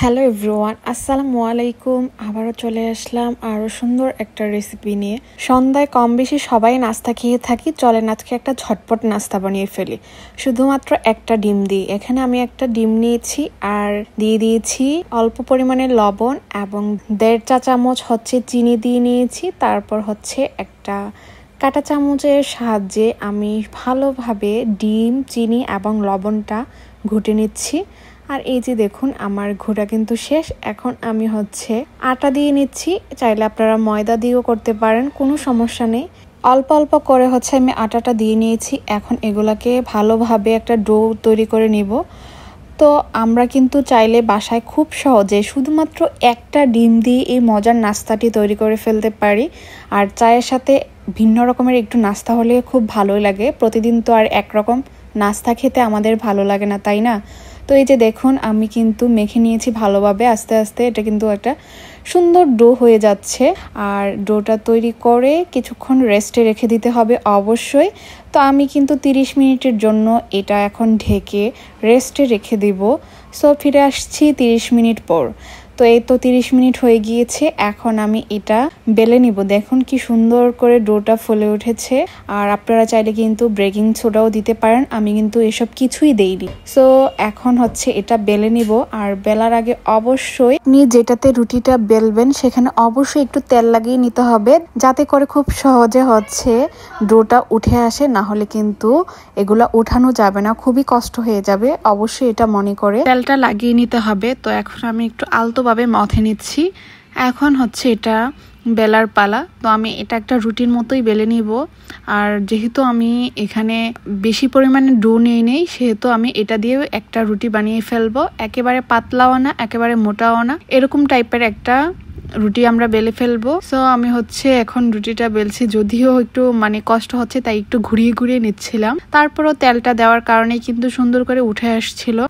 Hello everyone, আসসালামু আলাইকুম। আবারও চলে আসলাম আরও সুন্দর একটা রেসিপি নিয়ে। সন্ধ্যায় কম বেশি সবাই নাস্তা খেয়ে থাকি, চলেন আজকে একটা ঝটপট নাস্তা বানিয়ে ফেলি শুধুমাত্র একটা ডিম দিয়ে। এখানে আমি একটা ডিম নিয়েছি আর দিয়ে দিয়েছি অল্প পরিমাণে লবণ এবং 1.5 চা চামচ হচ্ছে চিনি দিয়ে নিয়েছি। তারপর হচ্ছে একটা কাঁটা চামচের সাহায্যে আমি ভালোভাবে ডিম, চিনি এবং লবণটা ঘুটে নিচ্ছি। আর এই যে দেখুন আমার ঘোটা কিন্তু শেষ। এখন আমি হচ্ছে আটা দিয়ে নিচ্ছি, চাইলে আপনারা ময়দা দিয়েও করতে পারেন, কোনো সমস্যা নেই। অল্প অল্প করে হচ্ছে আমি আটাটা দিয়ে নিয়েছি। এখন এগুলাকে ভালোভাবে একটা ডো তৈরি করে নিব। তো আমরা কিন্তু চাইলে বাসায় খুব সহজে শুধুমাত্র একটা ডিম দিয়ে এই মজার নাস্তাটি তৈরি করে ফেলতে পারি। আর চায়ের সাথে ভিন্ন রকমের একটু নাস্তা হলে খুব ভালোই লাগে। প্রতিদিন তো আর একরকম নাস্তা খেতে আমাদের ভালো লাগে না, তাই না? তো এই যে দেখুন আমি কিন্তু মেখে নিয়েছি ভালোভাবে। আস্তে আস্তে এটা কিন্তু একটা সুন্দর ডো হয়ে যাচ্ছে। আর ডোটা তৈরি করে কিছুক্ষণ রেস্টে রেখে দিতে হবে অবশ্যই। তো আমি কিন্তু 30 মিনিটের জন্য এটা এখন ঢেকে রেস্টে রেখে দিব। সো ফিরে আসছি 30 মিনিট পর। তো এই তো 30 মিনিট হয়ে গিয়েছে। এখন আমি এটা বেলে নিব। দেখুন কি সুন্দর করে ডোটা ফুলে উঠেছে। আর আপনারা চাইলে কিন্তু বেকিং সোডাও দিতে পারেন, আমি কিন্তু এসব কিছুই দেইনি। সো এখন হচ্ছে এটা বেলে নিব। আর বেলার আগে অবশ্যই আপনি যেটাতে রুটিটা বেলবেন সেখানে অবশ্যই একটু তেল লাগিয়ে নিতে হবে, যাতে করে খুব সহজে হচ্ছে ডোটা উঠে আসে। না হলে কিন্তু এগুলা উঠানো যাবে না, খুবই কষ্ট হয়ে যাবে। অবশ্যই এটা মনে করে তেলটা লাগিয়ে নিতে হবে। তো এখন আমি একটু আলতোভাবে মথে নিচ্ছি। এখন হচ্ছে এটা বেলার পালা। তো আমি এটা একটা রুটির মতোই বেলে নিব। আর যেহেতু আমি এখানে বেশি পরিমাণে ডো নিয়ে নেই, সেহেতু আমি এটা দিয়ে একটা রুটি বানিয়ে ফেলবো। একেবারে পাতলাও না, একেবারে মোটাও না, এরকম টাইপের একটা রুটি আমরা বেলে ফেলবো। সো আমি হচ্ছে এখন রুটিটা বেলছি, যদিও একটু কষ্ট হচ্ছে, তাই একটু ঘুরিয়ে ঘুরিয়ে নিচ্ছিলাম। তারপরও তেলটা দেওয়ার কারণে কিন্তু সুন্দর করে উঠে আসছিল।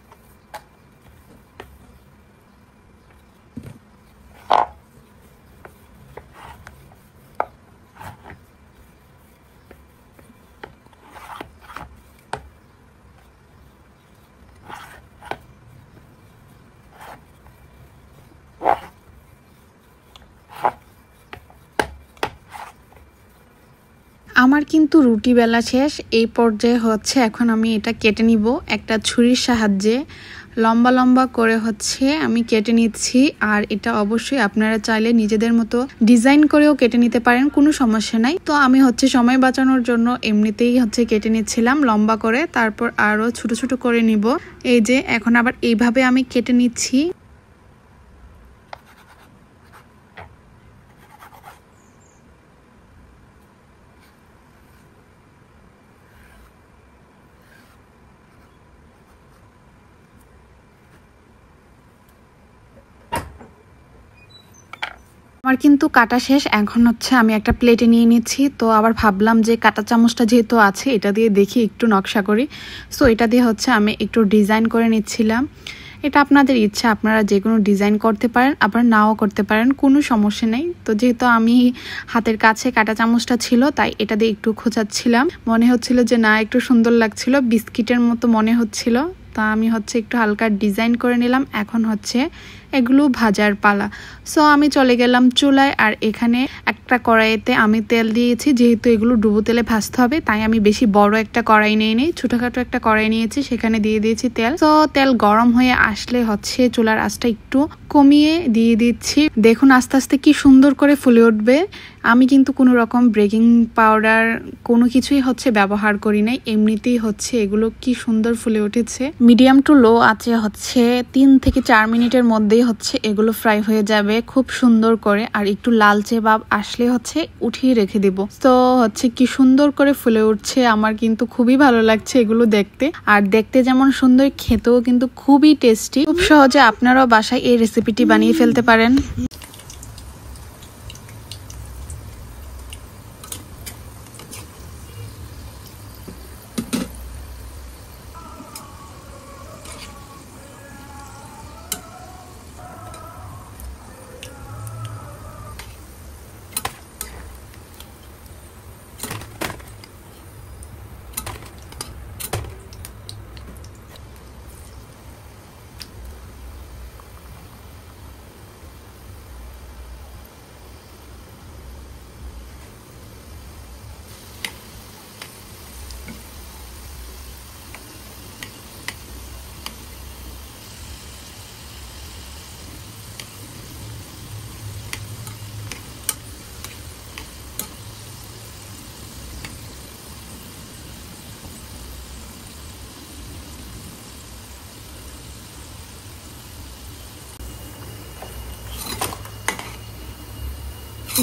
আমার কিন্তু রুটি বেলা শেষ। এই পর্যায়ে হচ্ছে এখন আমি এটা কেটে নিব একটা ছুরির সাহায্যে। লম্বা লম্বা করে হচ্ছে আমি কেটে নিচ্ছি। আর এটা অবশ্যই আপনারা চাইলে নিজেদের মতো ডিজাইন করেও কেটে নিতে পারেন, কোনো সমস্যা নাই। তো আমি হচ্ছে সময় বাঁচানোর জন্য এমনিতেই হচ্ছে কেটে নিচ্ছিলাম লম্বা করে, তারপর আরো ছোট ছোট করে নিব। এই যে এখন আবার এইভাবে আমি কেটে নিচ্ছি। আমার কিন্তু কাটা শেষ। এখন হচ্ছে আমি একটা প্লেটে নিয়ে নিচ্ছি। তো আবার ভাবলাম যে কাটা চামচটা যেহেতু আছে, এটা দিয়ে দেখি একটু নকশা করি। সো এটা দিয়ে হচ্ছে আমি একটু ডিজাইন করে নিচ্ছিলাম। এটা আপনাদের ইচ্ছা, আপনারা যে কোনো ডিজাইন করতে পারেন, আবার নাও করতে পারেন, কোনো সমস্যা নেই। তো যেহেতু আমি হাতের কাছে কাটা চামচটা ছিল, তাই এটা দিয়ে একটু খোঁচাচ্ছিলাম। মনে হচ্ছিল যে না, একটু সুন্দর লাগছিল, বিস্কিটের মতো মনে হচ্ছিল। তা আমি হচ্ছে একটু হালকা ডিজাইন করে নিলাম। এখন হচ্ছে এগুলো ভাজার পালা। সো আমি চলে গেলাম চুলায়। আর এখানে একটা কড়াইতে আমি তেল দিয়েছি, যেহেতু এগুলো ডুবো তেলে ভাজতে হবে, তাই আমি বেশি বড় একটা কড়াই নিয়ে নেই, ছোটখাটো একটা কড়াই নিয়েছি, সেখানে দিয়ে দিয়েছি তেল। তো তেল গরম হয়ে আসলে হচ্ছে চুলার আঁচটা একটু কমিয়ে দিয়ে দিচ্ছি। দেখুন আস্তে আস্তে কি সুন্দর করে ফুলে উঠবে। আমি কিন্তু কোনো রকম বেকিং পাউডার কোনো কিছুই হচ্ছে ব্যবহার করি নাই, এমনিতেই হচ্ছে এগুলো কি সুন্দর ফুলে উঠেছে। মিডিয়াম টু লো আছে হচ্ছে 3 থেকে 4 মিনিটের মধ্যেই হচ্ছে এগুলো ফ্রাই হয়ে যাবে খুব সুন্দর করে। আর একটু লালচে ভাব আসলে হচ্ছে উঠিয়ে রেখে দিব। তো হচ্ছে কি সুন্দর করে ফুলে উঠছে, আমার কিন্তু খুবই ভালো লাগছে এগুলো দেখতে। আর দেখতে যেমন সুন্দর, খেতেও কিন্তু খুবই টেস্টি। খুব সহজে আপনারাও বাসায় এই রেসিপিটি বানিয়ে ফেলতে পারেন।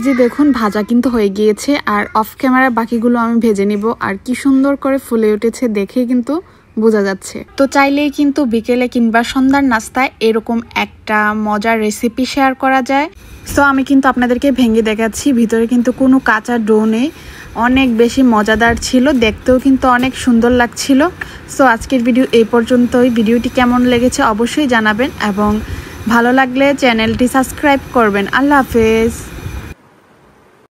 যে দেখুন ভাজা কিন্তু হয়ে গিয়েছে, আর অফ ক্যামেরা বাকিগুলো আমি ভেজে নিব। আর কি সুন্দর করে ফুলে উঠেছে দেখে কিন্তু বোঝা যাচ্ছে। তো চাইলেই কিন্তু বিকেলে কিংবা সন্ধ্যার নাস্তায় এরকম একটা মজার রেসিপি শেয়ার করা যায়। সো আমি কিন্তু আপনাদেরকে ভেঙে দেখাচ্ছি, ভিতরে কিন্তু কোনো কাঁচা ডো নেই, অনেক বেশি মজাদার ছিল, দেখতেও কিন্তু অনেক সুন্দর লাগছিল। সো আজকের ভিডিও এই পর্যন্তই। ভিডিওটি কেমন লেগেছে অবশ্যই জানাবেন এবং ভালো লাগলে চ্যানেলটি সাবস্ক্রাইব করবেন। আল্লাহ হাফেজ।